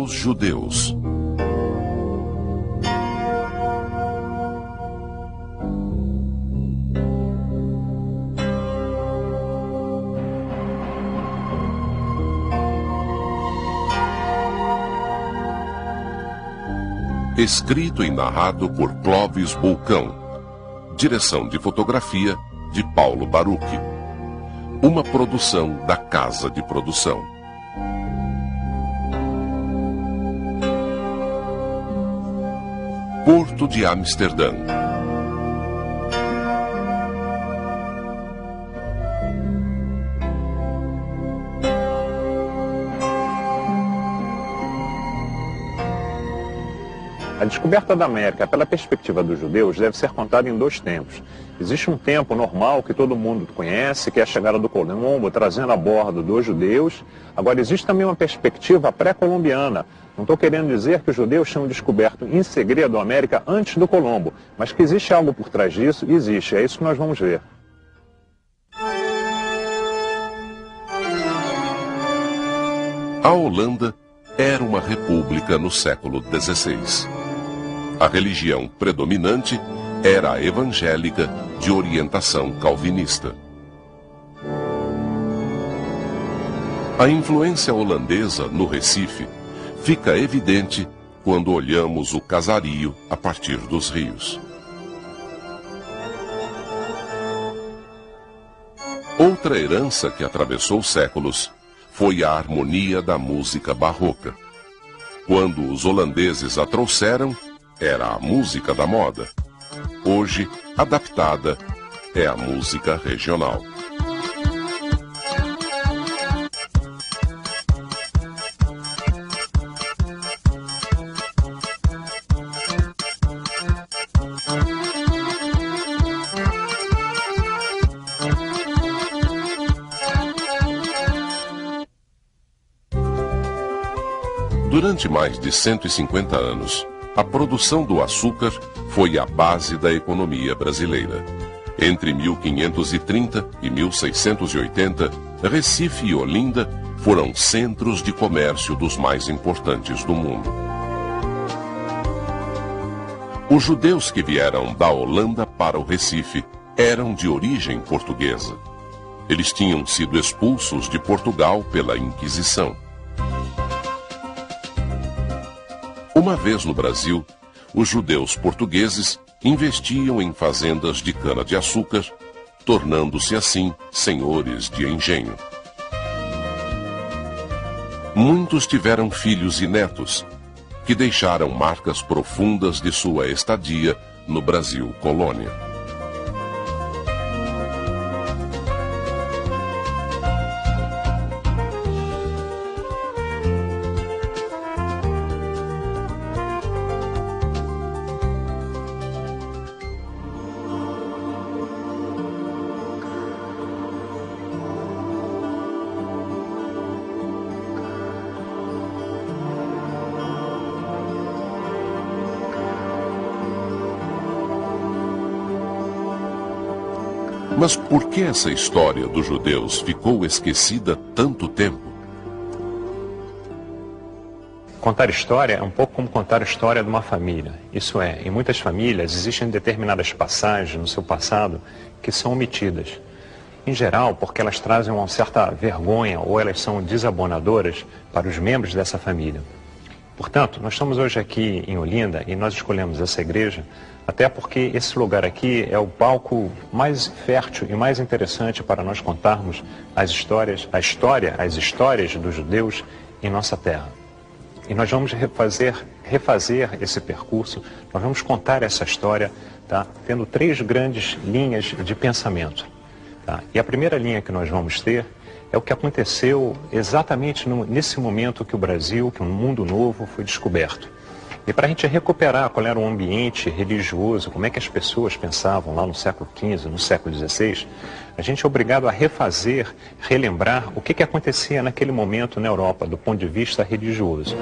Os judeus. Escrito e narrado por Clóvis Bulcão. Direção de fotografia de Paulo Baruch. Uma produção da Casa de Produção. Porto de Amsterdã. A descoberta da América pela perspectiva dos judeus deve ser contada em dois tempos. Existe um tempo normal que todo mundo conhece, que é a chegada do Colombo trazendo a bordo dos judeus. Agora, existe também uma perspectiva pré-colombiana. Não estou querendo dizer que os judeus tinham descoberto em segredo a América antes do Colombo, mas que existe algo por trás disso, existe. É isso que nós vamos ver. A Holanda era uma república no século XVI. A religião predominante era a evangélica de orientação calvinista. A influência holandesa no Recife fica evidente quando olhamos o casario a partir dos rios. Outra herança que atravessou séculos foi a harmonia da música barroca. Quando os holandeses a trouxeram, era a música da moda. Hoje, adaptada, é a música regional. Durante mais de 150 anos, a produção do açúcar foi a base da economia brasileira. Entre 1530 e 1680, Recife e Olinda foram centros de comércio dos mais importantes do mundo. Os judeus que vieram da Holanda para o Recife eram de origem portuguesa. Eles tinham sido expulsos de Portugal pela Inquisição. Uma vez no Brasil, os judeus portugueses investiam em fazendas de cana-de-açúcar, tornando-se assim senhores de engenho. Muitos tiveram filhos e netos, que deixaram marcas profundas de sua estadia no Brasil colônia. Mas por que essa história dos judeus ficou esquecida tanto tempo? Contar história é um pouco como contar a história de uma família. Isso é, em muitas famílias existem determinadas passagens no seu passado que são omitidas. Em geral, porque elas trazem uma certa vergonha ou elas são desabonadoras para os membros dessa família. Portanto, nós estamos hoje aqui em Olinda e nós escolhemos essa igreja até porque esse lugar aqui é o palco mais fértil e mais interessante para nós contarmos as histórias dos judeus em nossa terra. E nós vamos refazer esse percurso, nós vamos contar essa história, tá? Tendo três grandes linhas de pensamento. Tá? E a primeira linha que nós vamos ter é o que aconteceu exatamente nesse momento que o Brasil, que um mundo novo foi descoberto. E para a gente recuperar qual era o ambiente religioso, como é que as pessoas pensavam lá no século XV, no século XVI, a gente é obrigado a relembrar o que acontecia naquele momento na Europa, do ponto de vista religioso.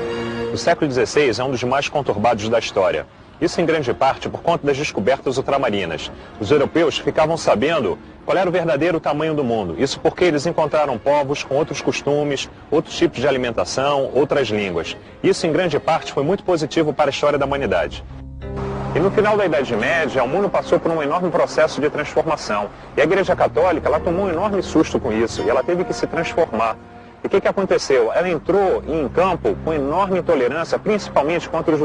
O século XVI é um dos mais conturbados da história. Isso em grande parte por conta das descobertas ultramarinas. Os europeus ficavam sabendo qual era o verdadeiro tamanho do mundo. Isso porque eles encontraram povos com outros costumes, outros tipos de alimentação, outras línguas. Isso em grande parte foi muito positivo para a história da humanidade. E no final da Idade Média, o mundo passou por um enorme processo de transformação. E a Igreja Católica, ela tomou um enorme susto com isso, e ela teve que se transformar. E o que aconteceu? Ela entrou em campo com enorme intolerância, principalmente contra os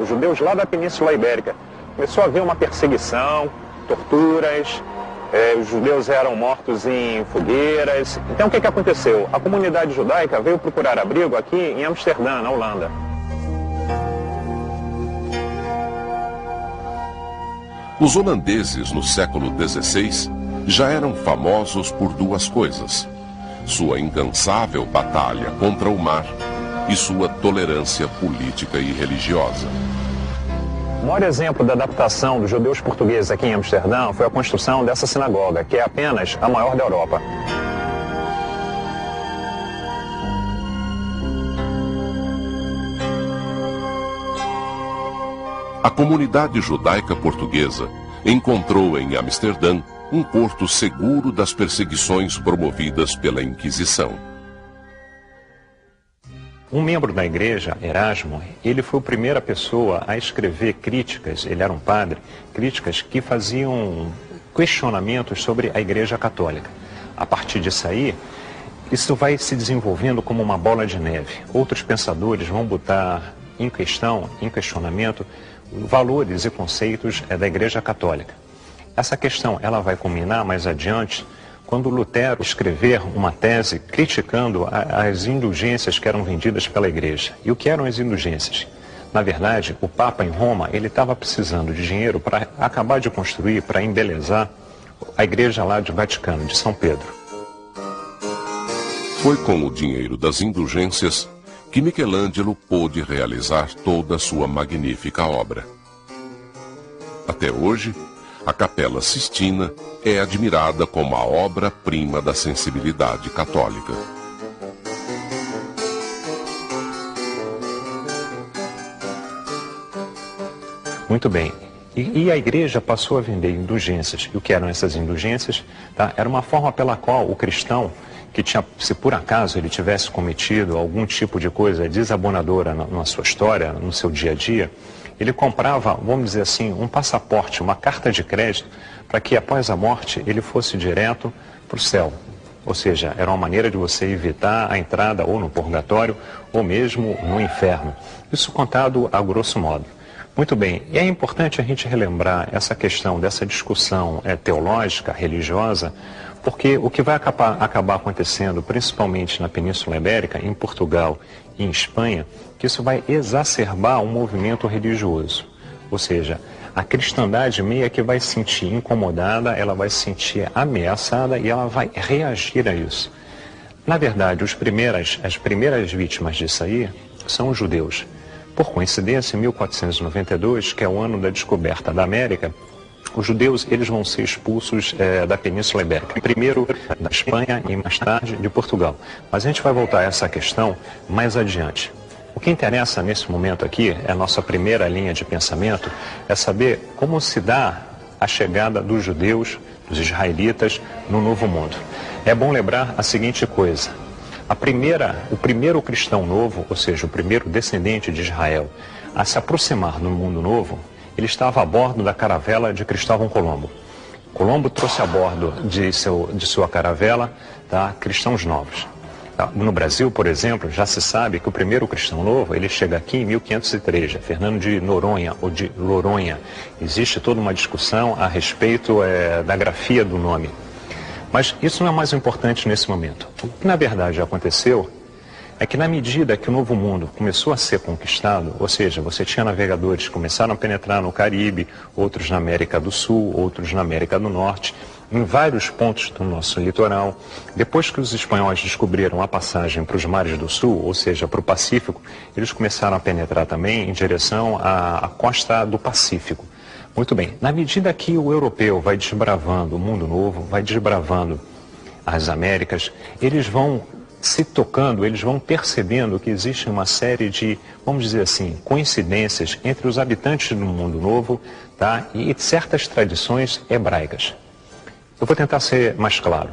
judeus lá da Península Ibérica. Começou a haver uma perseguição, torturas, os judeus eram mortos em fogueiras. Então o que aconteceu? A comunidade judaica veio procurar abrigo aqui em Amsterdã, na Holanda. Os holandeses, no século XVI, já eram famosos por duas coisas: sua incansável batalha contra o mar e sua tolerância política e religiosa. O maior exemplo da adaptação dos judeus portugueses aqui em Amsterdã foi a construção dessa sinagoga, que é apenas a maior da Europa. A comunidade judaica portuguesa encontrou em Amsterdã um porto seguro das perseguições promovidas pela Inquisição. Um membro da igreja, Erasmo, ele foi a primeira pessoa a escrever críticas, ele era um padre, críticas que faziam questionamentos sobre a Igreja Católica. A partir disso aí, isso vai se desenvolvendo como uma bola de neve. Outros pensadores vão botar em questionamento, valores e conceitos da Igreja Católica. Essa questão ela vai culminar mais adiante quando Lutero escrever uma tese criticando as indulgências que eram vendidas pela Igreja. E o que eram as indulgências? Na verdade, o Papa em Roma ele estava precisando de dinheiro para acabar de construir, para embelezar a igreja lá de Vaticano, de São Pedro. Foi com o dinheiro das indulgências que Michelangelo pôde realizar toda a sua magnífica obra. Até hoje, a Capela Sistina é admirada como a obra-prima da sensibilidade católica. Muito bem. E a igreja passou a vender indulgências. E o que eram essas indulgências? Tá? Era uma forma pela qual o cristão, que tinha, se por acaso ele tivesse cometido algum tipo de coisa desabonadora na sua história, no seu dia a dia, ele comprava, vamos dizer assim, um passaporte, uma carta de crédito, para que após a morte ele fosse direto para o céu. Ou seja, era uma maneira de você evitar a entrada ou no purgatório ou mesmo no inferno. Isso contado a grosso modo. Muito bem, e é importante a gente relembrar essa questão dessa discussão teológica, religiosa, porque o que vai acabar acontecendo, principalmente na Península Ibérica, em Portugal e em Espanha, que isso vai exacerbar um movimento religioso. Ou seja, a cristandade meio que vai se sentir incomodada, ela vai se sentir ameaçada e ela vai reagir a isso. Na verdade, as primeiras vítimas disso aí são os judeus. Por coincidência, em 1492, que é o ano da descoberta da América, os judeus eles vão ser expulsos da Península Ibérica. Primeiro da Espanha e mais tarde de Portugal. Mas a gente vai voltar a essa questão mais adiante. O que interessa nesse momento aqui, é a nossa primeira linha de pensamento, é saber como se dá a chegada dos judeus, dos israelitas, no Novo Mundo. É bom lembrar a seguinte coisa. O primeiro cristão novo, ou seja, o primeiro descendente de Israel, a se aproximar do mundo novo, ele estava a bordo da caravela de Cristóvão Colombo. Colombo trouxe a bordo de sua caravela cristãos novos. No Brasil, por exemplo, já se sabe que o primeiro cristão novo, ele chega aqui em 1503, Fernando de Noronha ou de Loronha. Existe toda uma discussão a respeito da grafia do nome. Mas isso não é mais importante nesse momento. O que na verdade aconteceu é que na medida que o Novo Mundo começou a ser conquistado, ou seja, você tinha navegadores que começaram a penetrar no Caribe, outros na América do Sul, outros na América do Norte, em vários pontos do nosso litoral. Depois que os espanhóis descobriram a passagem para os mares do Sul, ou seja, para o Pacífico, eles começaram a penetrar também em direção à costa do Pacífico. Muito bem, na medida que o europeu vai desbravando o mundo novo, vai desbravando as Américas, eles vão se tocando, eles vão percebendo que existe uma série de, vamos dizer assim, coincidências entre os habitantes do mundo novo, tá? E certas tradições hebraicas. Eu vou tentar ser mais claro.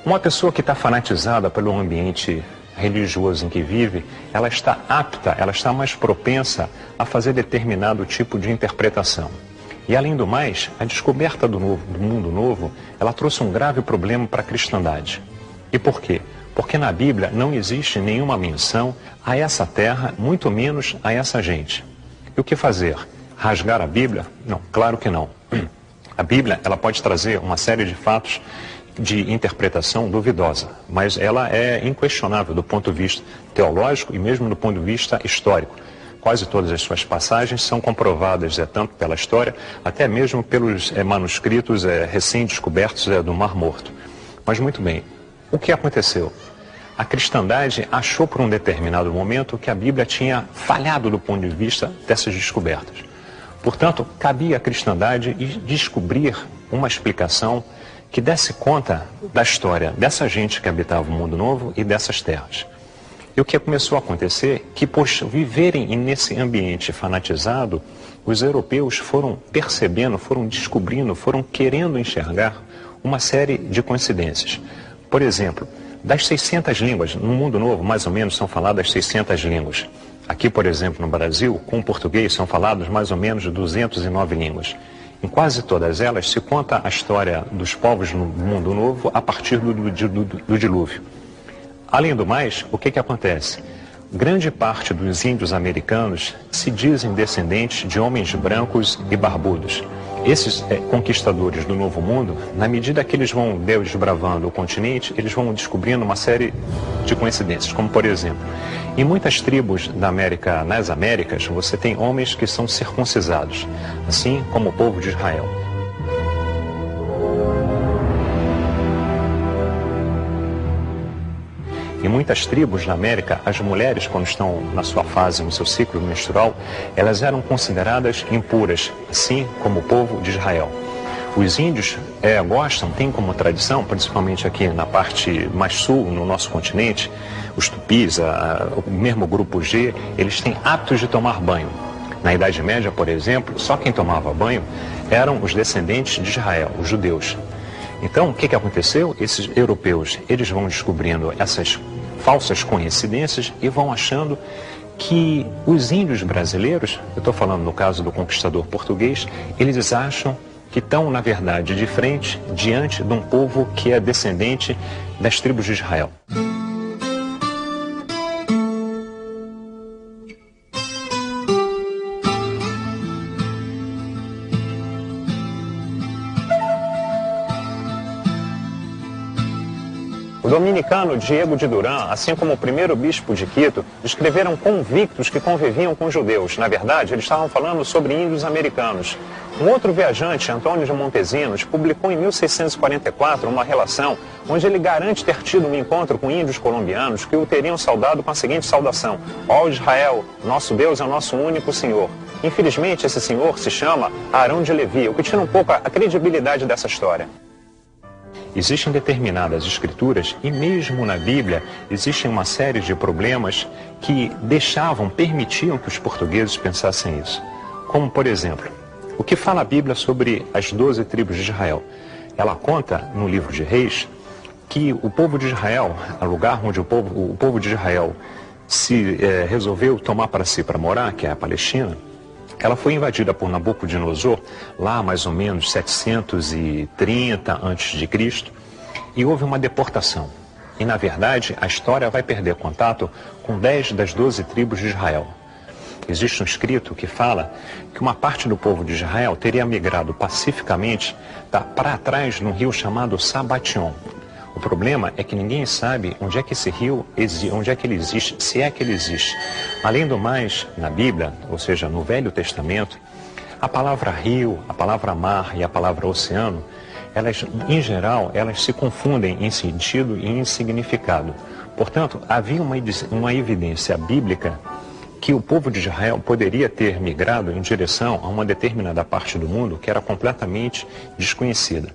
Uma pessoa que está fanatizada pelo ambiente religioso em que vive, ela está apta, ela está mais propensa a fazer determinado tipo de interpretação. E além do mais, a descoberta do mundo novo, ela trouxe um grave problema para a cristandade. E por quê? Porque na Bíblia não existe nenhuma menção a essa terra, muito menos a essa gente. E o que fazer? Rasgar a Bíblia? Não, claro que não. A Bíblia, ela pode trazer uma série de fatos de interpretação duvidosa, mas ela é inquestionável do ponto de vista teológico e mesmo do ponto de vista histórico. Quase todas as suas passagens são comprovadas tanto pela história, até mesmo pelos manuscritos recém-descobertos do Mar Morto. Mas muito bem, o que aconteceu? A cristandade achou por um determinado momento que a Bíblia tinha falhado do ponto de vista dessas descobertas. Portanto, cabia à cristandade descobrir uma explicação que desse conta da história dessa gente que habitava o mundo novo e dessas terras. E o que começou a acontecer, que por viverem nesse ambiente fanatizado, os europeus foram percebendo, foram descobrindo, foram querendo enxergar uma série de coincidências. Por exemplo, das 600 línguas, no mundo novo, mais ou menos, são faladas 600 línguas. Aqui, por exemplo, no Brasil, com o português, são faladas mais ou menos 209 línguas. Em quase todas elas se conta a história dos povos no mundo novo a partir do dilúvio. Além do mais, o que acontece? Grande parte dos índios americanos se dizem descendentes de homens brancos e barbudos. Esses conquistadores do Novo Mundo, na medida que eles vão desbravando o continente, eles vão descobrindo uma série de coincidências, como por exemplo, em muitas tribos nas Américas, você tem homens que são circuncisados, assim como o povo de Israel. Em muitas tribos na América, as mulheres, quando estão na sua fase, no seu ciclo menstrual, elas eram consideradas impuras, assim como o povo de Israel. Os índios gostam, têm como tradição, principalmente aqui na parte mais sul, no nosso continente, os tupis, o mesmo grupo G, eles têm hábitos de tomar banho. Na Idade Média, por exemplo, só quem tomava banho eram os descendentes de Israel, os judeus. Então, o que aconteceu? Esses europeus, eles vão descobrindo essas falsas coincidências e vão achando que os índios brasileiros, eu estou falando no caso do conquistador português, eles acham que estão, na verdade, de frente, diante de um povo que é descendente das tribos de Israel. O dominicano Diego de Duran, assim como o primeiro bispo de Quito, descreveram convictos que conviviam com judeus. Na verdade, eles estavam falando sobre índios americanos. Um outro viajante, Antônio de Montesinos, publicou em 1644 uma relação onde ele garante ter tido um encontro com índios colombianos que o teriam saudado com a seguinte saudação: Ó Israel, nosso Deus é o nosso único Senhor. Infelizmente, esse senhor se chama Arão de Levi, o que tira um pouco a credibilidade dessa história. Existem determinadas escrituras, e mesmo na Bíblia, existem uma série de problemas que permitiam que os portugueses pensassem isso. Como, por exemplo, o que fala a Bíblia sobre as 12 tribos de Israel? Ela conta, no livro de Reis, que o povo de Israel, o lugar onde o povo de Israel resolveu tomar para si para morar, que é a Palestina, ela foi invadida por Nabucodonosor, lá mais ou menos 730 a.C., e houve uma deportação. E, na verdade, a história vai perder contato com 10 das 12 tribos de Israel. Existe um escrito que fala que uma parte do povo de Israel teria migrado pacificamente para trás num rio chamado Sabation. O problema é que ninguém sabe onde é que esse rio onde é que ele existe, se é que ele existe. Além do mais, na Bíblia, ou seja, no Velho Testamento, a palavra rio, a palavra mar e a palavra oceano, elas, em geral, elas se confundem em sentido e em significado. Portanto, havia uma evidência bíblica que o povo de Israel poderia ter migrado em direção a uma determinada parte do mundo que era completamente desconhecida.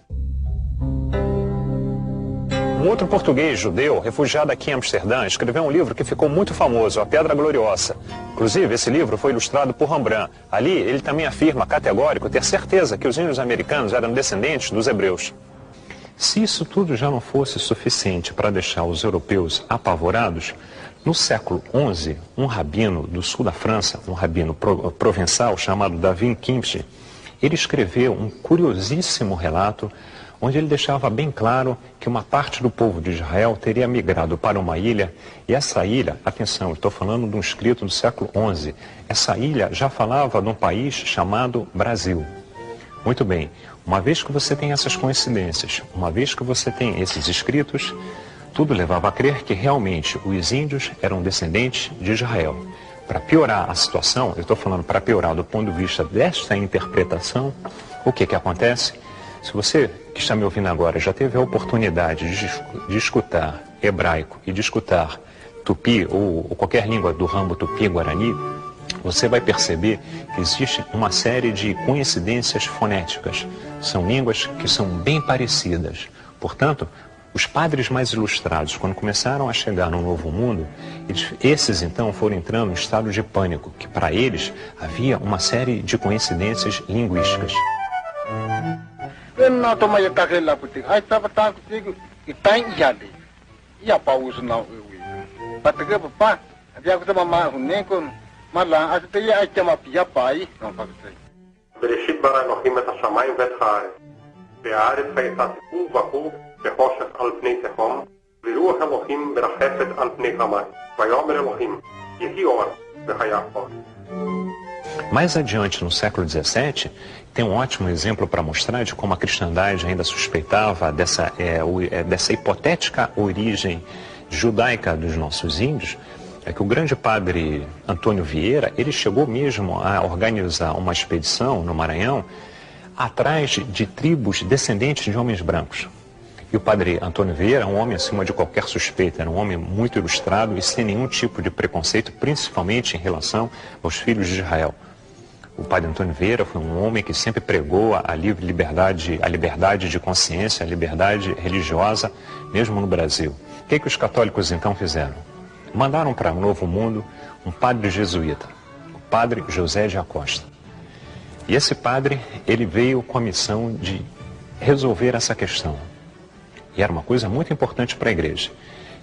Um outro português judeu, refugiado aqui em Amsterdã, escreveu um livro que ficou muito famoso, A Pedra Gloriosa. Inclusive, esse livro foi ilustrado por Rembrandt. Ali, ele também afirma, categórico, ter certeza que os índios americanos eram descendentes dos hebreus. Se isso tudo já não fosse suficiente para deixar os europeus apavorados, no século XI, um rabino do sul da França, um rabino provençal chamado David Kimchi, ele escreveu um curiosíssimo relato onde ele deixava bem claro que uma parte do povo de Israel teria migrado para uma ilha, e essa ilha, atenção, eu estou falando de um escrito do século XI, essa ilha já falava de um país chamado Brasil. Muito bem, uma vez que você tem essas coincidências, uma vez que você tem esses escritos, tudo levava a crer que realmente os índios eram descendentes de Israel. Para piorar a situação, eu estou falando para piorar do ponto de vista desta interpretação, o que acontece? Se você que está me ouvindo agora já teve a oportunidade de escutar hebraico e de escutar tupi ou qualquer língua do ramo tupi-guarani, você vai perceber que existe uma série de coincidências fonéticas. São línguas que são bem parecidas. Portanto, os padres mais ilustrados, quando começaram a chegar no Novo Mundo, esses então foram entrando em estado de pânico, que para eles havia uma série de coincidências linguísticas. בראשית ברא אלוהים את השמיים ואת הארץ, והארץ הייתה תפור וחור וחושך על פני תהום, ורוח אלוהים מרחפת על פני המים. ויאמר אלוהים, יהי אור, והיה אור. Mais adiante, no século XVII, tem um ótimo exemplo para mostrar de como a cristandade ainda suspeitava dessa hipotética origem judaica dos nossos índios. É que o grande padre Antônio Vieira, ele chegou mesmo a organizar uma expedição no Maranhão atrás de tribos descendentes de homens brancos. E o padre Antônio Vieira é um homem acima de qualquer suspeita, era um homem muito ilustrado e sem nenhum tipo de preconceito, principalmente em relação aos filhos de Israel. O padre Antônio Vieira foi um homem que sempre pregou a liberdade de consciência, a liberdade religiosa, mesmo no Brasil. O que os católicos então fizeram? Mandaram para o Novo Mundo um padre jesuíta, o padre José de Acosta. E esse padre, ele veio com a missão de resolver essa questão. E era uma coisa muito importante para a igreja.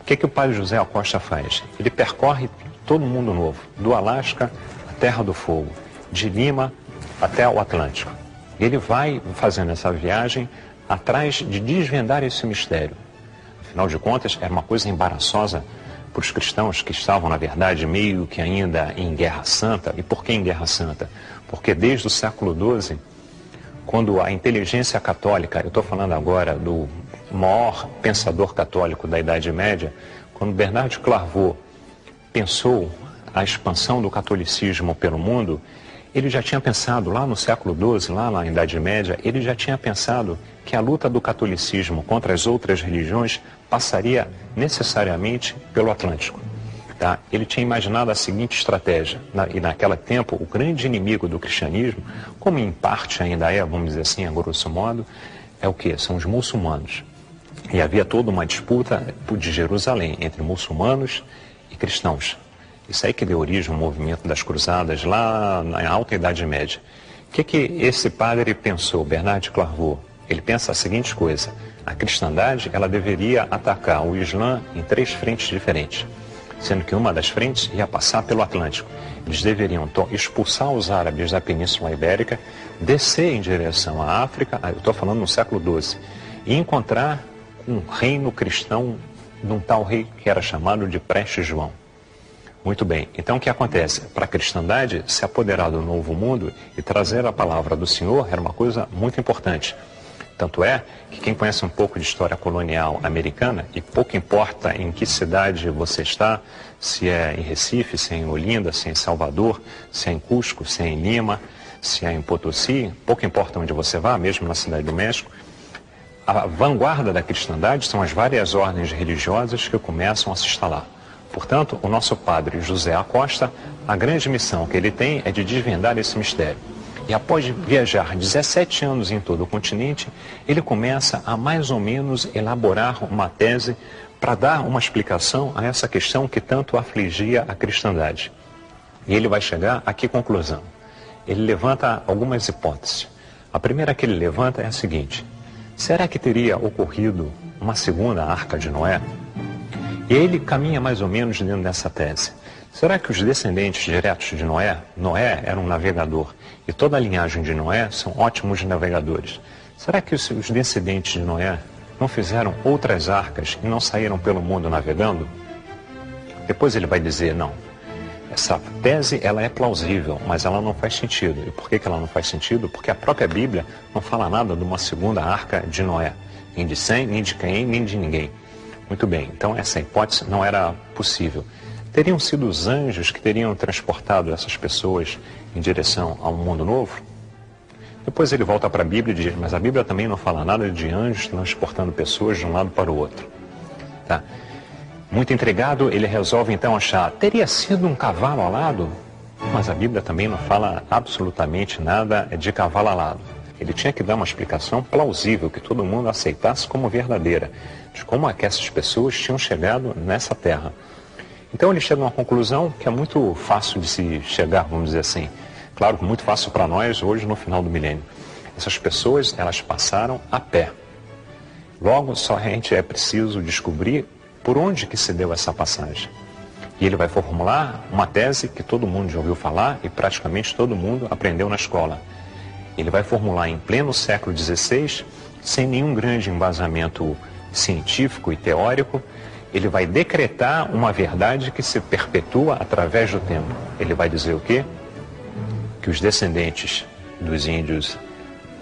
O que o padre José Acosta faz? Ele percorre todo o mundo novo, do Alasca à Terra do Fogo, de Lima até o Atlântico. Ele vai fazendo essa viagem atrás de desvendar esse mistério. Afinal de contas, era uma coisa embaraçosa para os cristãos que estavam, na verdade, meio que ainda em Guerra Santa. E por que em Guerra Santa? Porque desde o século XII, quando a inteligência católica, eu estou falando agora do maior pensador católico da Idade Média, quando Bernard de Clairvaux pensou a expansão do catolicismo pelo mundo, ele já tinha pensado, lá no século XII, lá na Idade Média, ele já tinha pensado que a luta do catolicismo contra as outras religiões passaria necessariamente pelo Atlântico. Tá? Ele tinha imaginado a seguinte estratégia, e naquele tempo o grande inimigo do cristianismo, como em parte ainda é, vamos dizer assim, a grosso modo, é o quê? São os muçulmanos. E havia toda uma disputa de Jerusalém entre muçulmanos e cristãos. Isso aí que deu origem ao movimento das cruzadas lá na Alta Idade Média. O que esse padre pensou, Bernard de Clairvaux? Ele pensa a seguinte coisa: a cristandade ela deveria atacar o Islã em 3 frentes diferentes, sendo que uma das frentes ia passar pelo Atlântico. Eles deveriam expulsar os árabes da Península Ibérica, descer em direção à África, eu estou falando no século XII, e encontrar um reino cristão de um tal rei que era chamado de Prestes João. Muito bem, então o que acontece? Para a cristandade se apoderar do Novo Mundo e trazer a palavra do Senhor era uma coisa muito importante. Tanto é que quem conhece um pouco de história colonial americana, e pouco importa em que cidade você está, se é em Recife, se é em Olinda, se é em Salvador, se é em Cusco, se é em Lima, se é em Potosí, pouco importa onde você vá, mesmo na Cidade do México, a vanguarda da cristandade são as várias ordens religiosas que começam a se instalar. Portanto, o nosso padre José Acosta, a grande missão que ele tem é de desvendar esse mistério. E após viajar 17 anos em todo o continente, ele começa a mais ou menos elaborar uma tese para dar uma explicação a essa questão que tanto afligia a cristandade. E ele vai chegar a que conclusão? Ele levanta algumas hipóteses. A primeira que ele levanta é a seguinte: será que teria ocorrido uma segunda arca de Noé? E ele caminha mais ou menos dentro dessa tese. Será que os descendentes diretos de Noé era um navegador, e toda a linhagem de Noé são ótimos navegadores? Será que os descendentes de Noé não fizeram outras arcas e não saíram pelo mundo navegando? Depois ele vai dizer, não, essa tese ela é plausível, mas ela não faz sentido. E por que ela não faz sentido? Porque a própria Bíblia não fala nada de uma segunda arca de Noé, nem de Sem, nem de Caim, nem de ninguém. Muito bem, então essa hipótese não era possível. Teriam sido os anjos que teriam transportado essas pessoas em direção a um mundo novo? Depois ele volta para a Bíblia e diz, mas a Bíblia também não fala nada de anjos transportando pessoas de um lado para o outro. Tá? Muito intrigado, ele resolve então achar, teria sido um cavalo alado? Mas a Bíblia também não fala absolutamente nada de cavalo alado. Ele tinha que dar uma explicação plausível, que todo mundo aceitasse como verdadeira, de como é que essas pessoas tinham chegado nessa terra. Então ele chega a uma conclusão que é muito fácil de se chegar, vamos dizer assim. Claro que muito fácil para nós hoje no final do milênio. Essas pessoas, elas passaram a pé. Logo, somente é preciso descobrir por onde que se deu essa passagem. E ele vai formular uma tese que todo mundo já ouviu falar e praticamente todo mundo aprendeu na escola. Ele vai formular em pleno século XVI, sem nenhum grande embasamento científico e teórico. Ele vai decretar uma verdade que se perpetua através do tempo. Ele vai dizer o quê? Que os descendentes dos índios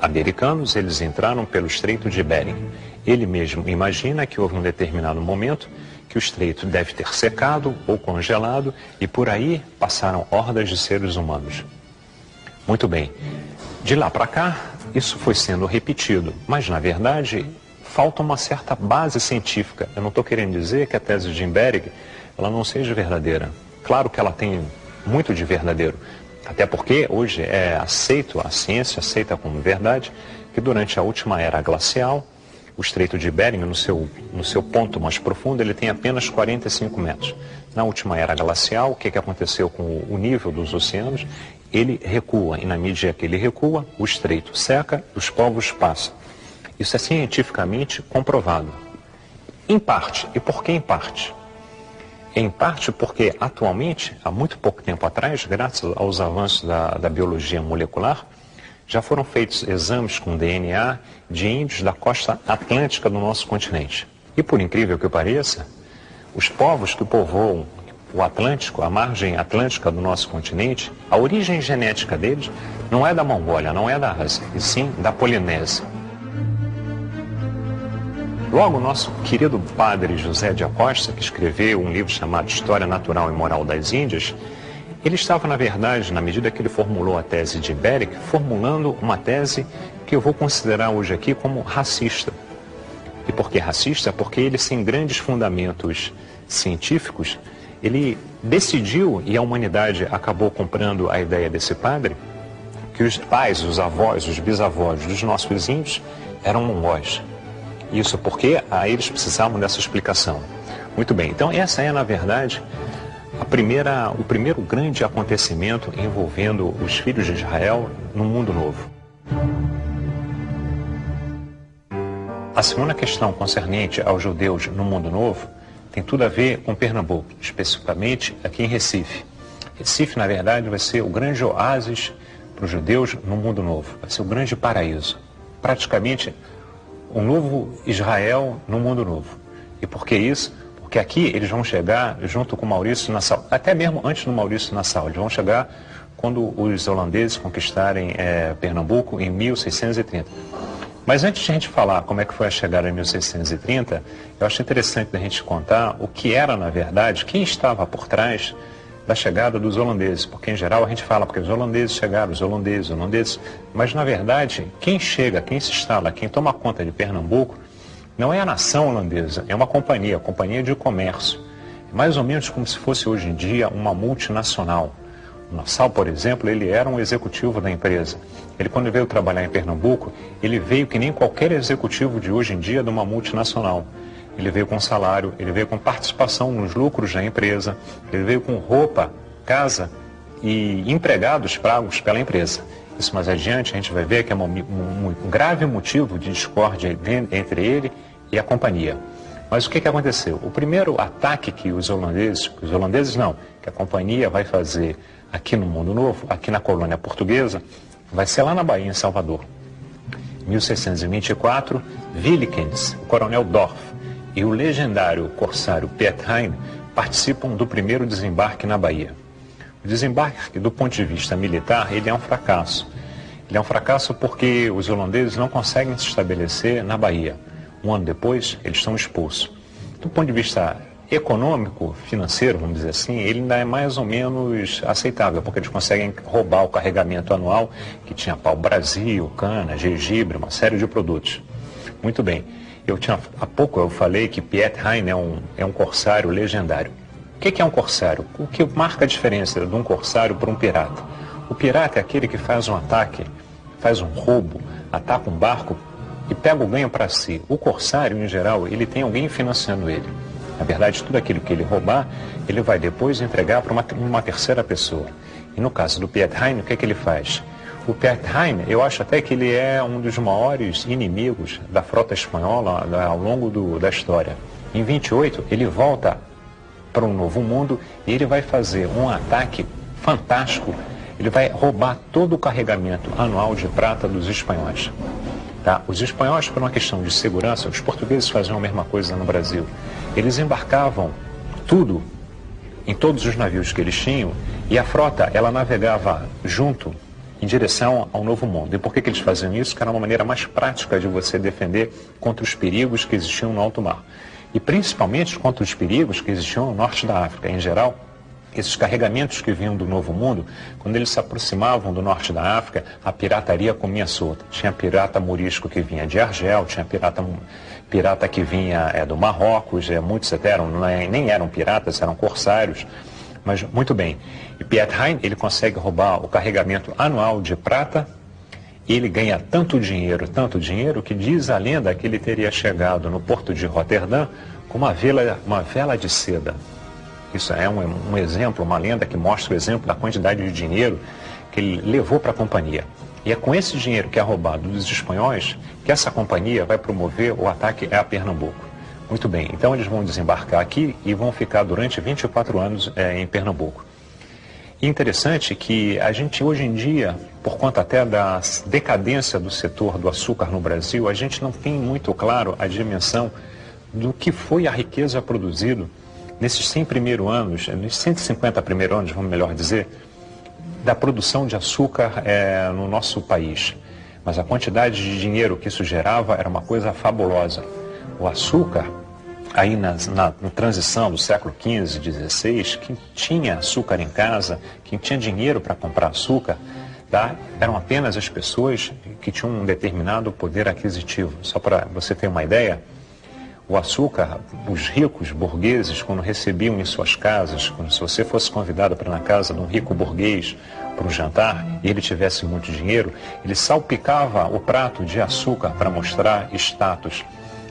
americanos, eles entraram pelo Estreito de Bering. Ele mesmo imagina que houve um determinado momento que o estreito deve ter secado ou congelado e por aí passaram hordas de seres humanos. Muito bem. De lá para cá, isso foi sendo repetido, mas na verdade falta uma certa base científica. Eu não estou querendo dizer que a tese de Bering ela não seja verdadeira. Claro que ela tem muito de verdadeiro. Até porque hoje é aceito, a ciência aceita como verdade, que durante a última era glacial, o Estreito de Bering, no seu ponto mais profundo, ele tem apenas 45 metros. Na última era glacial, o que aconteceu com o nível dos oceanos? Ele recua, e na medida que ele recua, o estreito seca e os povos passam. Isso é cientificamente comprovado. Em parte. E por que em parte? Em parte porque, atualmente, há muito pouco tempo atrás, graças aos avanços da biologia molecular, já foram feitos exames com DNA de índios da costa atlântica do nosso continente. E, por incrível que pareça, os povos que povoam o Atlântico, a margem atlântica do nosso continente, a origem genética deles não é da Mongólia, não é da Ásia, e sim da Polinésia. Logo, o nosso querido padre José de Acosta, que escreveu um livro chamado História Natural e Moral das Índias, ele estava, na verdade, na medida que ele formulou a tese de Bering, formulando uma tese que eu vou considerar hoje aqui como racista. E por que racista? Porque ele, sem grandes fundamentos científicos, ele decidiu, e a humanidade acabou comprando a ideia desse padre, que os pais, os avós, os bisavós dos nossos índios eram mongóis. Isso porque eles precisavam dessa explicação. Muito bem, então essa é, na verdade, o primeiro grande acontecimento envolvendo os filhos de Israel no mundo novo. A segunda questão concernente aos judeus no mundo novo tem tudo a ver com Pernambuco, especificamente aqui em Recife. Recife, na verdade, vai ser o grande oásis para os judeus no mundo novo. Vai ser o grande paraíso. Praticamente um novo Israel no mundo novo. E por que isso? Porque aqui eles vão chegar junto com Maurício Nassau, até mesmo antes do Maurício Nassau, eles vão chegar quando os holandeses conquistarem Pernambuco em 1630. Mas antes de a gente falar como é que foi a chegada em 1630, eu acho interessante a gente contar o que era, na verdade, quem estava por trás da chegada dos holandeses, porque em geral a gente fala porque os holandeses chegaram, os holandeses, mas na verdade quem chega, quem se instala, quem toma conta de Pernambuco não é a nação holandesa, é uma companhia de comércio, mais ou menos como se fosse hoje em dia uma multinacional, O Nassau, por exemplo, ele era um executivo da empresa. Ele, quando veio trabalhar em Pernambuco, ele veio que nem qualquer executivo de hoje em dia de uma multinacional. Ele veio com salário, ele veio com participação nos lucros da empresa, ele veio com roupa, casa e empregados pagos pela empresa. Isso mais adiante a gente vai ver que é um grave motivo de discórdia entre ele e a companhia. Mas o que aconteceu? O primeiro ataque que que a companhia vai fazer aqui no Mundo Novo, aqui na colônia portuguesa, vai ser lá na Bahia, em Salvador. Em 1624, Willikens, o coronel Dorf e o legendário corsário Piet Hein participam do primeiro desembarque na Bahia. O desembarque, do ponto de vista militar, ele é um fracasso. Ele é um fracasso porque os holandeses não conseguem se estabelecer na Bahia. Um ano depois, eles estão expulsos. Do ponto de vista econômico, financeiro, vamos dizer assim, ele ainda é mais ou menos aceitável, porque eles conseguem roubar o carregamento anual que tinha pau-brasil, cana, gengibre, uma série de produtos. Muito bem. Há pouco eu falei que Piet Hein é um corsário legendário. O que é um corsário? O que marca a diferença de um corsário para um pirata? O pirata é aquele que faz um ataque, faz um roubo, ataca um barco e pega o ganho para si. O corsário, em geral, ele tem alguém financiando ele. Na verdade, tudo aquilo que ele roubar, ele vai depois entregar para uma terceira pessoa. E no caso do Piet Hein, o que ele faz? O Piet Hein, eu acho até que ele é um dos maiores inimigos da frota espanhola ao longo da história. Em 28, ele volta para um novo mundo e ele vai fazer um ataque fantástico. Ele vai roubar todo o carregamento anual de prata dos espanhóis. Tá? Os espanhóis, por uma questão de segurança, os portugueses faziam a mesma coisa no Brasil. Eles embarcavam tudo em todos os navios que eles tinham e a frota, ela navegava junto em direção ao Novo Mundo. E por que eles faziam isso? Que era uma maneira mais prática de você defender contra os perigos que existiam no alto mar. E principalmente contra os perigos que existiam no norte da África. Em geral, esses carregamentos que vinham do Novo Mundo, quando eles se aproximavam do norte da África, a pirataria comia solta. Tinha pirata morisco que vinha de Argel, tinha pirata que vinha do Marrocos, muitos nem eram piratas, eram corsários. Mas, muito bem, e Piet Hein, ele consegue roubar o carregamento anual de prata e ele ganha tanto dinheiro, que diz a lenda que ele teria chegado no porto de Roterdã com uma vela de seda. Isso é um exemplo, uma lenda que mostra o exemplo da quantidade de dinheiro que ele levou para a companhia. E é com esse dinheiro que é roubado dos espanhóis que essa companhia vai promover o ataque a Pernambuco. Muito bem, então eles vão desembarcar aqui e vão ficar durante 24 anos em Pernambuco. E interessante que a gente hoje em dia, por conta até da decadência do setor do açúcar no Brasil, a gente não tem muito claro a dimensão do que foi a riqueza produzida nesses 100 primeiros anos, nos 150 primeiros anos, vamos melhor dizer, da produção de açúcar no nosso país. Mas a quantidade de dinheiro que isso gerava era uma coisa fabulosa. O açúcar, aí na transição do século XV, XVI, quem tinha açúcar em casa, quem tinha dinheiro para comprar açúcar, tá, eram apenas as pessoas que tinham um determinado poder aquisitivo. Só para você ter uma ideia, o açúcar, os ricos burgueses, quando recebiam em suas casas, se você fosse convidado para ir na casa de um rico burguês para um jantar e ele tivesse muito dinheiro, ele salpicava o prato de açúcar para mostrar status.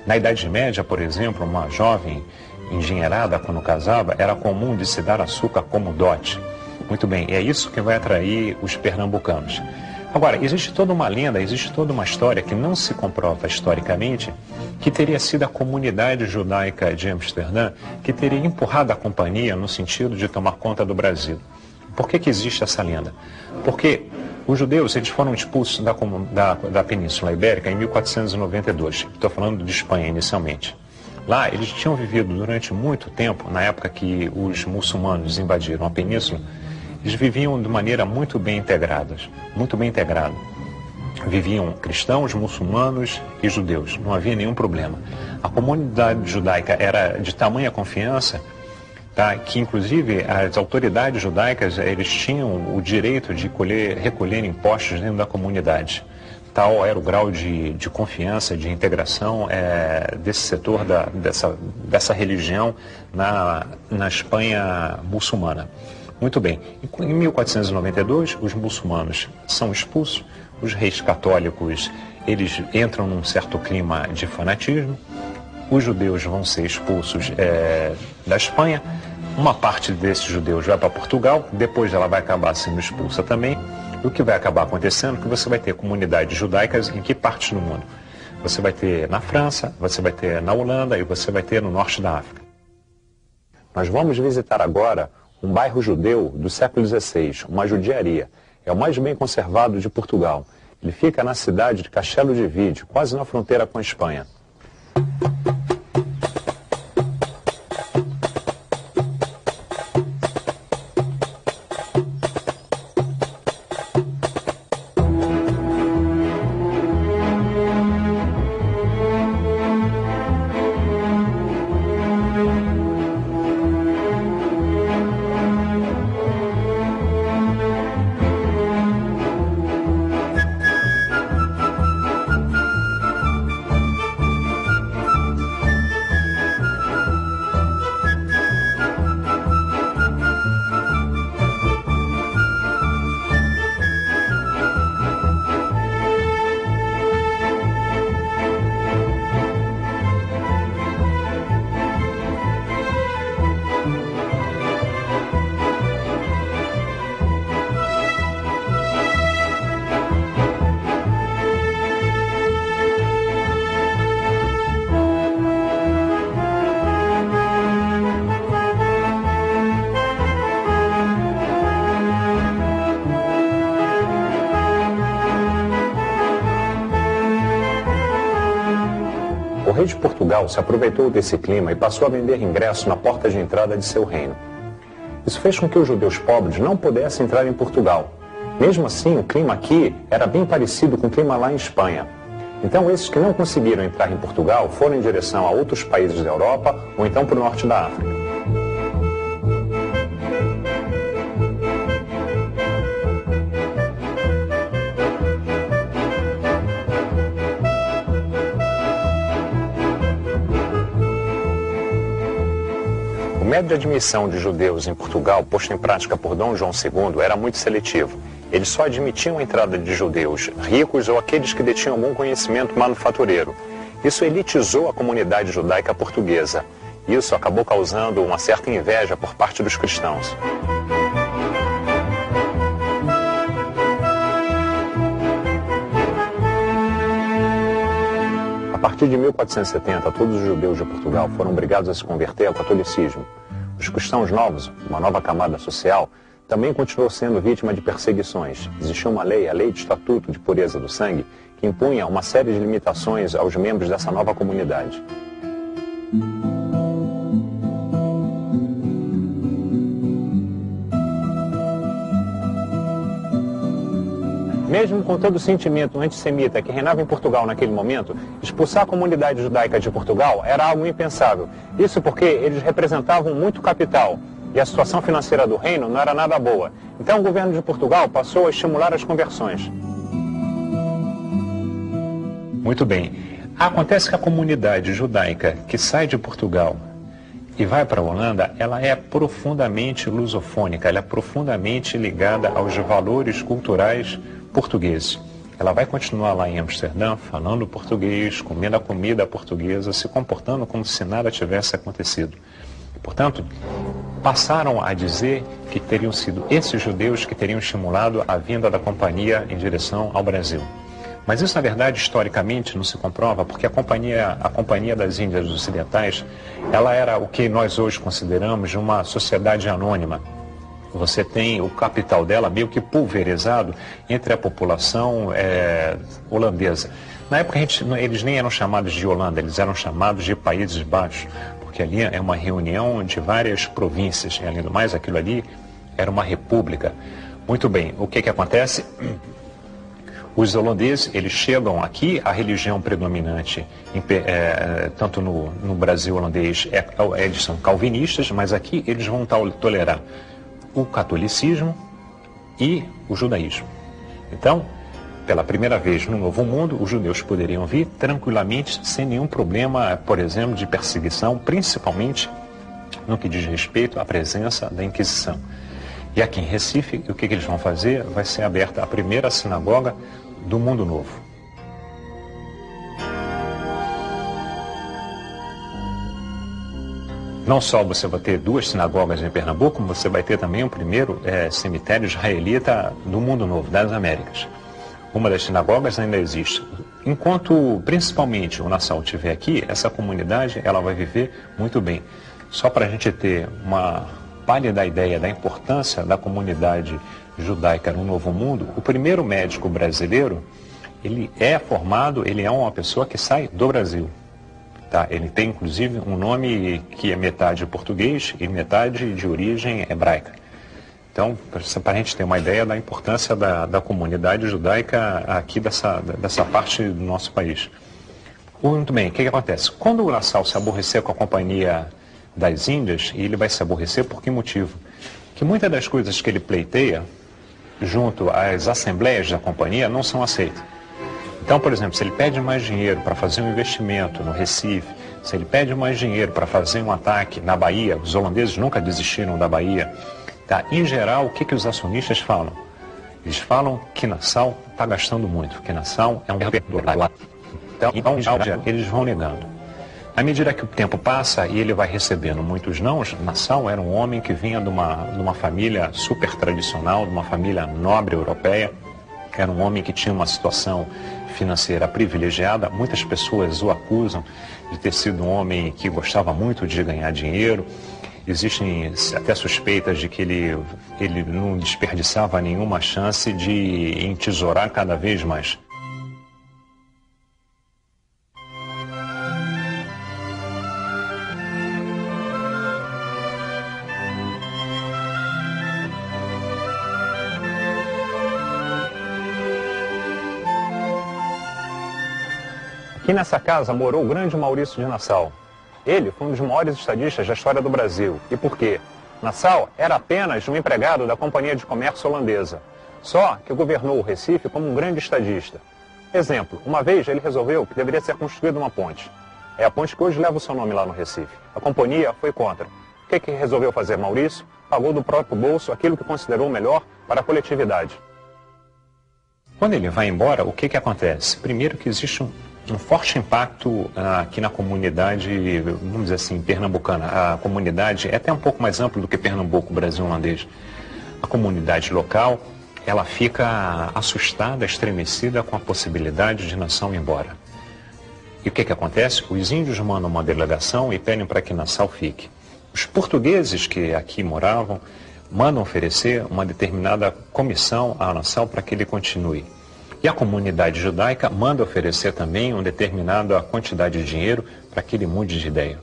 Na Idade Média, por exemplo, uma jovem engenheirada, quando casava, era comum de se dar açúcar como dote. Muito bem, é isso que vai atrair os pernambucanos. Agora, existe toda uma lenda, existe toda uma história que não se comprova historicamente, que teria sido a comunidade judaica de Amsterdã que teria empurrado a companhia no sentido de tomar conta do Brasil. Por que existe essa lenda? Porque os judeus eles foram expulsos da Península Ibérica em 1492. Estou falando de Espanha inicialmente. Lá eles tinham vivido durante muito tempo, na época que os muçulmanos invadiram a península, eles viviam de maneira muito bem integrada. Viviam cristãos, muçulmanos e judeus, não havia nenhum problema. A comunidade judaica era de tamanha confiança, tá, que inclusive as autoridades judaicas eles tinham o direito de recolher impostos dentro da comunidade. Tal era o grau de confiança, de integração desse setor, dessa religião na Espanha muçulmana. Muito bem. Em 1492, os muçulmanos são expulsos, os reis católicos eles entram num certo clima de fanatismo, os judeus vão ser expulsos da Espanha, uma parte desses judeus vai para Portugal, depois ela vai acabar sendo expulsa também. O que vai acabar acontecendo é que você vai ter comunidades judaicas em que partes do mundo? Você vai ter na França, você vai ter na Holanda e você vai ter no norte da África. Nós vamos visitar agora um bairro judeu do século XVI, uma judiaria. É o mais bem conservado de Portugal. Ele fica na cidade de Castelo de Vide, quase na fronteira com a Espanha. O rei de Portugal se aproveitou desse clima e passou a vender ingressos na porta de entrada de seu reino. Isso fez com que os judeus pobres não pudessem entrar em Portugal. Mesmo assim, o clima aqui era bem parecido com o clima lá em Espanha. Então, esses que não conseguiram entrar em Portugal foram em direção a outros países da Europa ou então para o norte da África. O método de admissão de judeus em Portugal, posto em prática por Dom João II, era muito seletivo. Eles só admitiam a entrada de judeus ricos ou aqueles que detinham algum conhecimento manufatureiro. Isso elitizou a comunidade judaica portuguesa. Isso acabou causando uma certa inveja por parte dos cristãos. A partir de 1470, todos os judeus de Portugal foram obrigados a se converter ao catolicismo. Os cristãos novos, uma nova camada social, também continuou sendo vítima de perseguições. Existia uma lei, a Lei de Estatuto de Pureza do Sangue, que impunha uma série de limitações aos membros dessa nova comunidade. Mesmo com todo o sentimento antissemita que reinava em Portugal naquele momento, expulsar a comunidade judaica de Portugal era algo impensável. Isso porque eles representavam muito capital e a situação financeira do reino não era nada boa. Então o governo de Portugal passou a estimular as conversões. Muito bem. Acontece que a comunidade judaica que sai de Portugal e vai para a Holanda, ela é profundamente lusofônica, ela é profundamente ligada aos valores culturais portugueses. Ela vai continuar lá em Amsterdã, falando português, comendo a comida portuguesa, se comportando como se nada tivesse acontecido. Portanto, passaram a dizer que teriam sido esses judeus que teriam estimulado a vinda da companhia em direção ao Brasil. Mas isso, na verdade, historicamente não se comprova, porque a Companhia das Índias Ocidentais, ela era o que nós hoje consideramos de uma sociedade anônima. Você tem o capital dela meio que pulverizado entre a população holandesa. Na época, eles nem eram chamados de Holanda, eles eram chamados de Países Baixos, porque ali é uma reunião de várias províncias. E, além do mais, aquilo ali era uma república. Muito bem, o que acontece? Os holandeses, eles chegam aqui, a religião predominante, tanto no Brasil holandês, eles são calvinistas, mas aqui eles vão tolerar o catolicismo e o judaísmo. Então, pela primeira vez no Novo Mundo, os judeus poderiam vir tranquilamente, sem nenhum problema, por exemplo, de perseguição, principalmente no que diz respeito à presença da Inquisição. E aqui em Recife, o que eles vão fazer? Vai ser aberta a primeira sinagoga do Mundo Novo. Não só você vai ter 2 sinagogas em Pernambuco, como você vai ter também o primeiro cemitério israelita do Mundo Novo, das Américas. Uma das sinagogas ainda existe. Enquanto, principalmente, o Nassau estiver aqui, essa comunidade ela vai viver muito bem. Só para a gente ter uma pálida ideia da importância da comunidade judaica no Novo Mundo, o primeiro médico brasileiro, ele é formado, ele é uma pessoa que sai do Brasil. Tá? Ele tem, inclusive, um nome que é metade português e metade de origem hebraica. Então, para a gente ter uma ideia da importância da comunidade judaica aqui dessa parte do nosso país. Muito bem, o que acontece? Quando o Nassau se aborrecer com a Companhia das Índias, e ele vai se aborrecer por que motivo? Que muitas das coisas que ele pleiteia, junto às assembleias da companhia, não são aceitas. Então, por exemplo, se ele pede mais dinheiro para fazer um investimento no Recife, se ele pede mais dinheiro para fazer um ataque na Bahia, os holandeses nunca desistiram da Bahia, tá? Em geral, o que os acionistas falam? Eles falam que Nassau está gastando muito, que Nassau é um perdedor. Então, eles vão negando. À medida que o tempo passa e ele vai recebendo muitos nãos, Nassau era um homem que vinha de uma família super tradicional, de uma família nobre europeia, era um homem que tinha uma situação financeira privilegiada. Muitas pessoas o acusam de ter sido um homem que gostava muito de ganhar dinheiro. Existem até suspeitas de que ele não desperdiçava nenhuma chance de entesourar cada vez mais. Aqui nessa casa morou o grande Maurício de Nassau. Ele foi um dos maiores estadistas da história do Brasil. E por quê? Nassau era apenas um empregado da Companhia de Comércio Holandesa, só que governou o Recife como um grande estadista. Exemplo, uma vez ele resolveu que deveria ser construída uma ponte. É a ponte que hoje leva o seu nome lá no Recife. A companhia foi contra. O que resolveu fazer Maurício? Pagou do próprio bolso aquilo que considerou melhor para a coletividade. Quando ele vai embora, o que acontece? Primeiro que existe um forte impacto aqui na comunidade, vamos dizer assim, pernambucana. A comunidade é até um pouco mais ampla do que Pernambuco, Brasil holandês. A comunidade local, ela fica assustada, estremecida com a possibilidade de Nassau ir embora. E o que acontece? Os índios mandam uma delegação e pedem para que Nassau fique. Os portugueses que aqui moravam mandam oferecer uma determinada comissão a Nassau para que ele continue. E a comunidade judaica manda oferecer também uma determinada quantidade de dinheiro para que ele mude de ideia.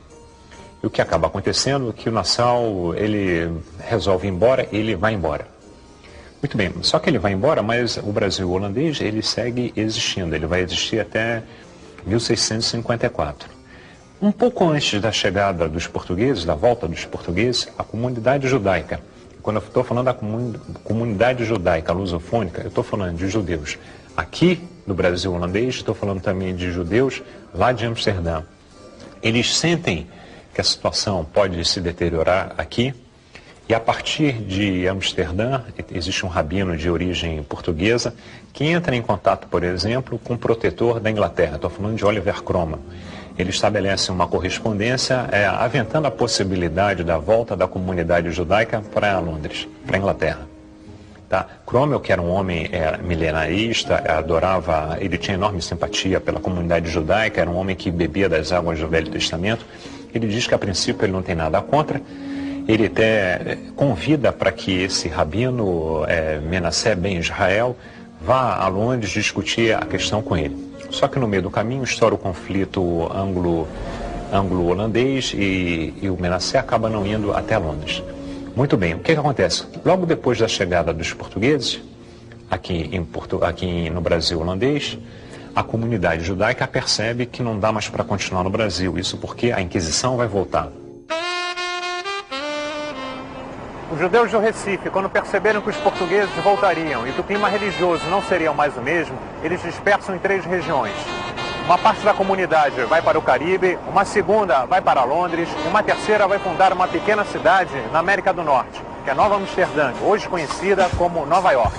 E o que acaba acontecendo é que o Nassau, ele resolve ir embora e ele vai embora. Muito bem, só que ele vai embora, mas o Brasil holandês, ele segue existindo, ele vai existir até 1654. Um pouco antes da chegada dos portugueses, da volta dos portugueses, a comunidade judaica, quando eu estou falando da comunidade judaica lusofônica, eu estou falando de judeus aqui no Brasil holandês, estou falando também de judeus lá de Amsterdã. Eles sentem que a situação pode se deteriorar aqui, e a partir de Amsterdã, existe um rabino de origem portuguesa que entra em contato, por exemplo, com o protetor da Inglaterra, estou falando de Oliver Cromwell. Ele estabelece uma correspondência aventando a possibilidade da volta da comunidade judaica para Londres, para a Inglaterra. Tá? Cromwell, que era um homem milenarista, ele tinha enorme simpatia pela comunidade judaica, era um homem que bebia das águas do Velho Testamento. Ele diz que a princípio ele não tem nada contra. Ele até convida para que esse rabino Menasseh Ben Israel vá a Londres discutir a questão com ele. Só que no meio do caminho estoura o conflito anglo-holandês e o Menasseh acaba não indo até Londres. Muito bem, o que acontece? Logo depois da chegada dos portugueses, aqui no Brasil holandês, a comunidade judaica percebe que não dá mais para continuar no Brasil. Isso porque a Inquisição vai voltar. Os judeus do Recife, quando perceberam que os portugueses voltariam e que o clima religioso não seria mais o mesmo, eles dispersam em 3 regiões. Uma parte da comunidade vai para o Caribe, uma segunda vai para Londres, uma terceira vai fundar uma pequena cidade na América do Norte. que é Nova Amsterdã, hoje conhecida como Nova York.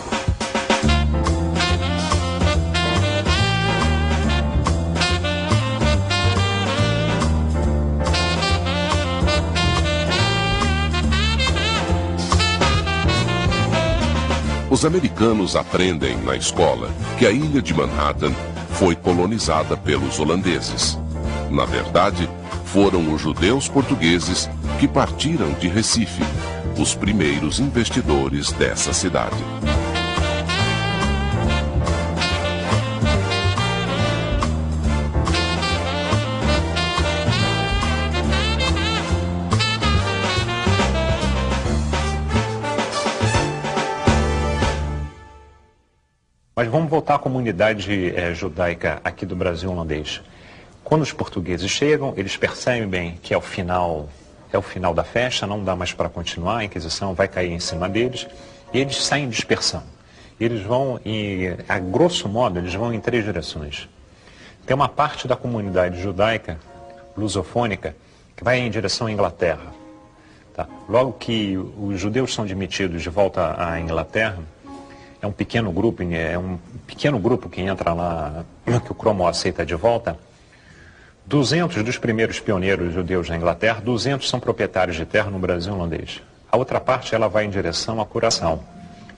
Os americanos aprendem na escola que a ilha de Manhattan foi colonizada pelos holandeses. Na verdade, foram os judeus portugueses que partiram de Recife, os primeiros investidores dessa cidade. Mas vamos voltar à comunidade judaica aqui do Brasil holandês. Quando os portugueses chegam, eles percebem bem que é o final da festa, não dá mais para continuar, a Inquisição vai cair em cima deles, e eles saem em dispersão. Eles vão, a grosso modo, eles vão em 3 direções. Tem uma parte da comunidade judaica, lusofônica, que vai em direção à Inglaterra. Tá? Logo que os judeus são demitidos de volta à Inglaterra, é um pequeno grupo que entra lá, que o Cromwell aceita de volta. 200 dos primeiros pioneiros judeus na Inglaterra, 200 são proprietários de terra no Brasil holandês. A outra parte ela vai em direção a Curaçao.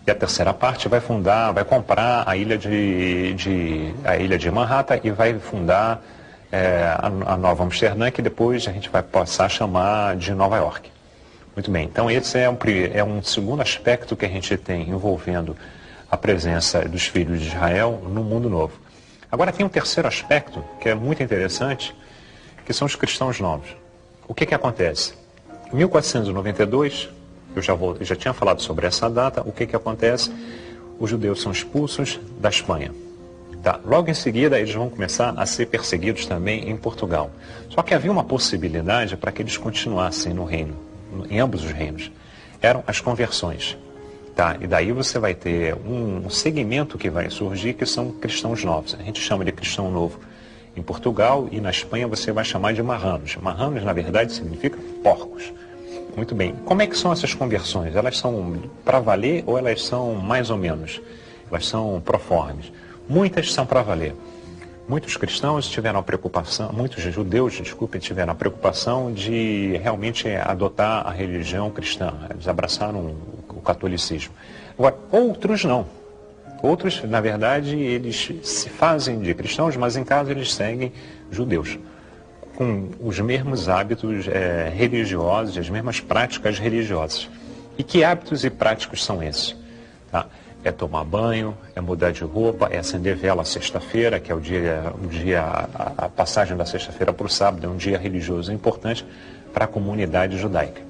E a terceira parte vai comprar a ilha de Manhattan e vai fundar a Nova Amsterdã, que depois a gente vai passar a chamar de Nova York. Muito bem, então esse é um segundo aspecto que a gente tem envolvendo a presença dos filhos de Israel no mundo novo. Agora tem um terceiro aspecto que é muito interessante, que são os cristãos novos. O que acontece? Em 1492, eu já tinha falado sobre essa data, o que acontece? Os judeus são expulsos da Espanha. Tá. Logo em seguida, eles vão começar a ser perseguidos também em Portugal. Só que havia uma possibilidade para que eles continuassem no reino, em ambos os reinos. Eram as conversões. Tá, e daí você vai ter um segmento que vai surgir, que são cristãos novos. A gente chama de cristão novo em Portugal, e na Espanha você vai chamar de marranos. Marranos, na verdade, significa porcos. Muito bem. Como é que são essas conversões? Elas são para valer ou elas são mais ou menos? Elas são proformes. Muitas são para valer. Muitos cristãos tiveram a preocupação, muitos judeus, tiveram a preocupação de realmente adotar a religião cristã. Eles abraçaram o catolicismo. Agora, outros não. Outros, na verdade, eles se fazem de cristãos, mas em casa eles seguem judeus, com os mesmos hábitos religiosos, as mesmas práticas religiosas. E que hábitos e práticas são esses? Tá? É tomar banho, é mudar de roupa, é acender vela sexta-feira, que é a passagem da sexta-feira para o sábado, é um dia religioso importante para a comunidade judaica.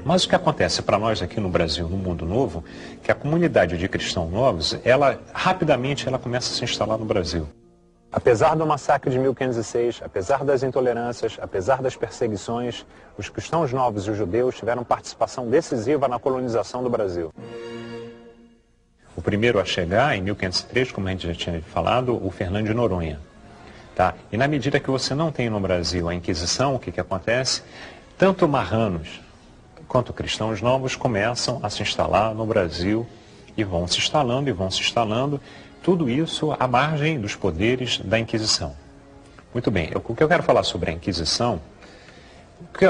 Mas o que acontece para nós aqui no Brasil, no Mundo Novo, que a comunidade de cristãos novos, rapidamente ela começa a se instalar no Brasil. Apesar do massacre de 1506, apesar das intolerâncias, apesar das perseguições, os cristãos novos e os judeus tiveram participação decisiva na colonização do Brasil. O primeiro a chegar, em 1503, como a gente já tinha falado, o Fernando de Noronha. Tá? E na medida que você não tem no Brasil a Inquisição, o que acontece? Tanto marranos quanto cristãos novos começam a se instalar no Brasil e vão se instalando, tudo isso à margem dos poderes da Inquisição. Muito bem, o que eu quero falar sobre a Inquisição,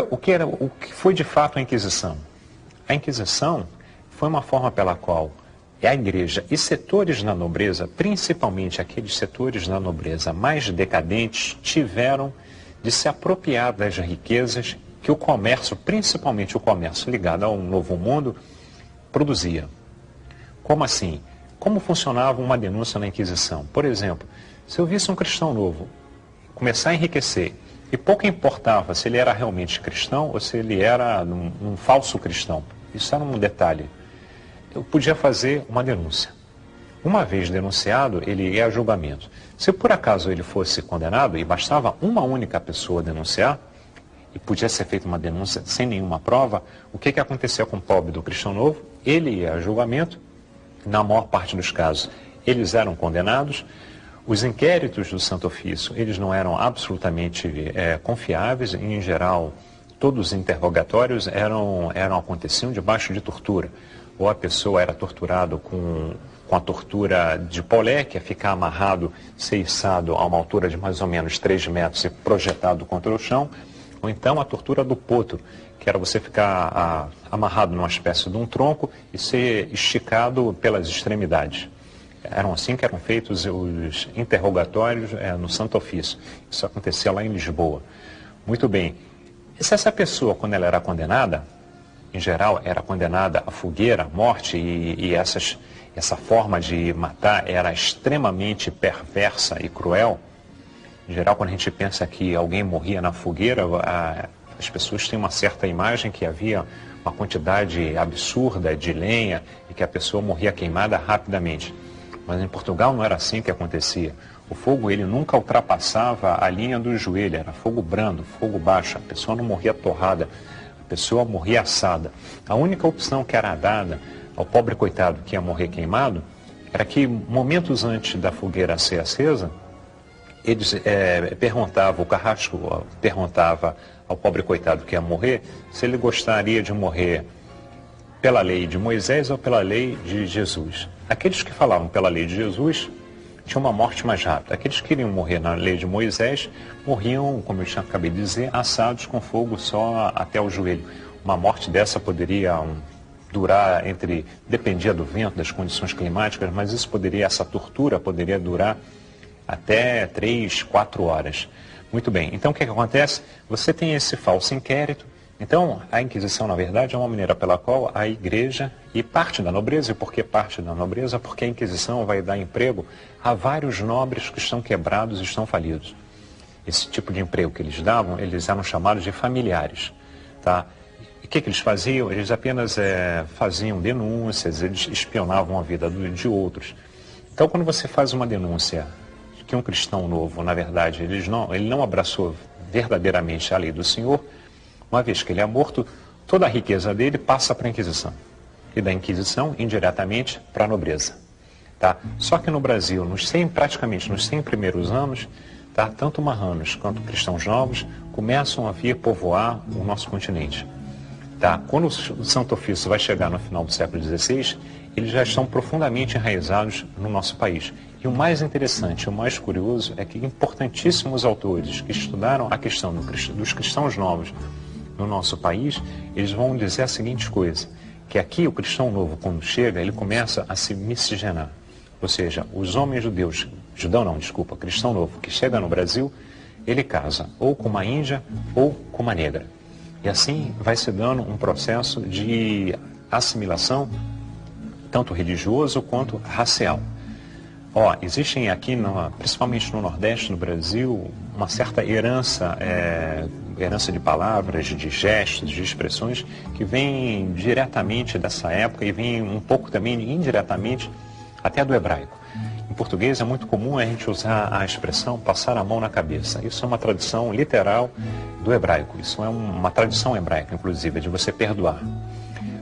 o que foi de fato a Inquisição? A Inquisição foi uma forma pela qual a igreja e setores na nobreza, principalmente aqueles setores na nobreza mais decadentes, tiveram de se apropriar das riquezas que o comércio, principalmente o comércio ligado ao Novo Mundo, produzia. Como assim? Como funcionava uma denúncia na Inquisição? Por exemplo, se eu visse um cristão novo começar a enriquecer, e pouco importava se ele era realmente cristão ou se ele era um falso cristão, isso era um detalhe, eu podia fazer uma denúncia. Uma vez denunciado, ele ia a julgamento. Se por acaso ele fosse condenado, e bastava uma única pessoa denunciar, e podia ser feita uma denúncia sem nenhuma prova, o que acontecia com o pobre do cristão novo? Ele ia a julgamento, na maior parte dos casos eles eram condenados, os inquéritos do Santo Ofício, eles não eram absolutamente confiáveis, em geral todos os interrogatórios aconteciam debaixo de tortura. Ou a pessoa era torturada com a tortura de polé, que é ficar amarrado, ser içado a uma altura de mais ou menos 3 metros e projetado contra o chão, ou então a tortura do potro, que era você ficar amarrado numa espécie de um tronco e ser esticado pelas extremidades. Eram assim que eram feitos os interrogatórios no Santo Ofício. Isso acontecia lá em Lisboa. Muito bem. E se essa pessoa, quando ela era condenada, em geral, era condenada à fogueira, à morte, e essa forma de matar era extremamente perversa e cruel. Em geral, quando a gente pensa que alguém morria na fogueira, as pessoas têm uma certa imagem que havia uma quantidade absurda de lenha e que a pessoa morria queimada rapidamente. Mas em Portugal não era assim que acontecia. O fogo, ele nunca ultrapassava a linha do joelho, era fogo brando, fogo baixo. A pessoa não morria torrada, a pessoa morria assada. A única opção que era dada ao pobre coitado que ia morrer queimado era que, momentos antes da fogueira ser acesa, eles o carrasco perguntava ao pobre coitado que ia morrer se ele gostaria de morrer pela lei de Moisés ou pela lei de Jesus. Aqueles que falavam pela lei de Jesus tinham uma morte mais rápida. Aqueles que queriam morrer na lei de Moisés morriam, como eu já acabei de dizer, assados com fogo só até o joelho. Uma morte dessa poderia durar dependia do vento, das condições climáticas, mas essa tortura poderia durar até 3, 4 horas. Muito bem, então o que acontece? Você tem esse falso inquérito. Então, a Inquisição, na verdade, é uma maneira pela qual a Igreja e parte da nobreza, e por que parte da nobreza? Porque a Inquisição vai dar emprego a vários nobres que estão quebrados e estão falidos. Esse tipo de emprego que eles davam, eles eram chamados de familiares. Tá? E o que eles faziam? Eles apenas faziam denúncias, eles espionavam a vida de outros. Então, quando você faz uma denúncia que um cristão novo, na verdade, ele não abraçou verdadeiramente a lei do Senhor, uma vez que ele é morto, toda a riqueza dele passa para a Inquisição. E da Inquisição, indiretamente, para a nobreza. Tá? Só que no Brasil, praticamente nos 100 primeiros anos, tá, tanto marranos quanto cristãos novos começam a vir povoar o nosso continente. Tá? Quando o Santo Ofício vai chegar no final do século XVI, eles já estão profundamente enraizados no nosso país. E o mais interessante, o mais curioso, é que importantíssimos autores que estudaram a questão dos cristãos novos no nosso país, eles vão dizer a seguinte coisa, que aqui o cristão novo, quando chega, ele começa a se miscigenar. Ou seja, os homens judeus, cristão novo, que chega no Brasil, ele casa ou com uma índia ou com uma negra. E assim vai se dando um processo de assimilação, tanto religioso quanto racial. Existem aqui, principalmente no Nordeste, no Brasil, uma certa herança de palavras, de gestos, de expressões que vem diretamente dessa época e vem um pouco também indiretamente até do hebraico. Em português é muito comum a gente usar a expressão passar a mão na cabeça. Isso é uma tradução literal do hebraico. Isso é uma tradição hebraica, inclusive, de você perdoar.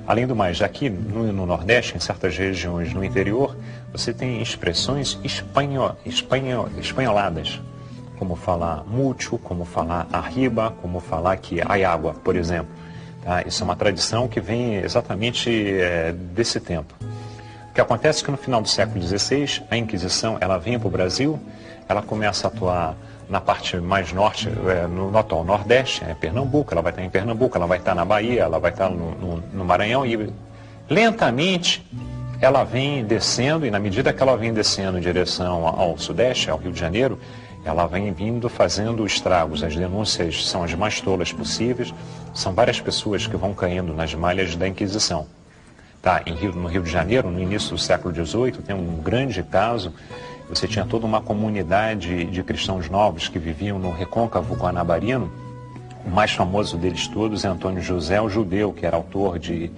Além do mais, aqui no Nordeste, em certas regiões no interior, você tem expressões espanholadas, como falar mucho, como falar arriba, como falar que hay água, por exemplo. Tá? Isso é uma tradição que vem exatamente desse tempo. O que acontece é que no final do século XVI, a Inquisição ela vem para o Brasil, ela começa a atuar na parte mais norte, no atual Nordeste, Pernambuco, ela vai estar em Pernambuco, ela vai estar na Bahia, ela vai estar no Maranhão, e lentamente ela vem descendo, e na medida que ela vem descendo em direção ao Sudeste, ao Rio de Janeiro, ela vem vindo fazendo estragos. As denúncias são as mais tolas possíveis, são várias pessoas que vão caindo nas malhas da Inquisição. Tá, no Rio de Janeiro, no início do século XVIII, tem um grande caso. Você tinha toda uma comunidade de cristãos novos que viviam no recôncavo guanabarino. O mais famoso deles todos é Antônio José, o judeu, que era autor de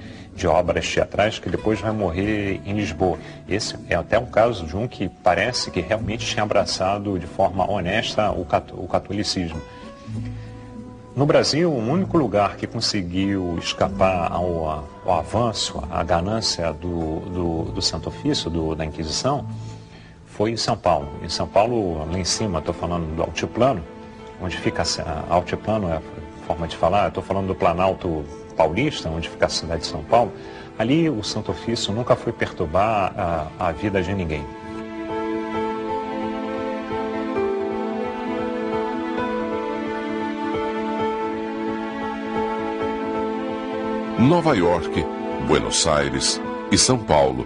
obras teatrais, que depois vai morrer em Lisboa. Esse é até um caso de um que parece que realmente tinha abraçado de forma honesta o catolicismo. No Brasil, o único lugar que conseguiu escapar ao avanço, à ganância do Santo Ofício, da Inquisição, foi em São Paulo. Em São Paulo, lá em cima, estou falando do Altiplano, onde fica Altiplano, forma de falar, estou falando do Planalto Paulista, onde fica a cidade de São Paulo. Ali o Santo Ofício nunca foi perturbar a vida de ninguém. Nova York, Buenos Aires e São Paulo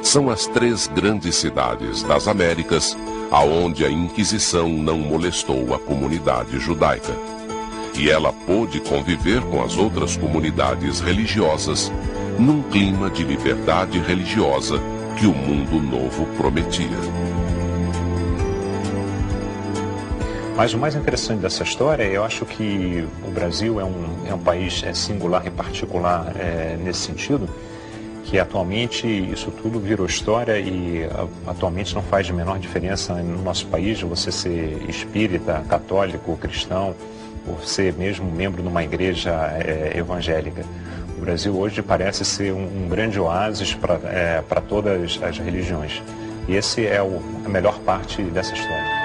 são as 3 grandes cidades das Américas aonde a Inquisição não molestou a comunidade judaica. E ela pôde conviver com as outras comunidades religiosas num clima de liberdade religiosa que o mundo novo prometia. Mas o mais interessante dessa história, eu acho que o Brasil é um país singular e particular nesse sentido, que atualmente isso tudo virou história e atualmente não faz a menor diferença no nosso país você ser espírita, católico, cristão, ou ser mesmo membro de uma igreja evangélica. O Brasil hoje parece ser um grande oásis para todas as religiões. E esse é a melhor parte dessa história.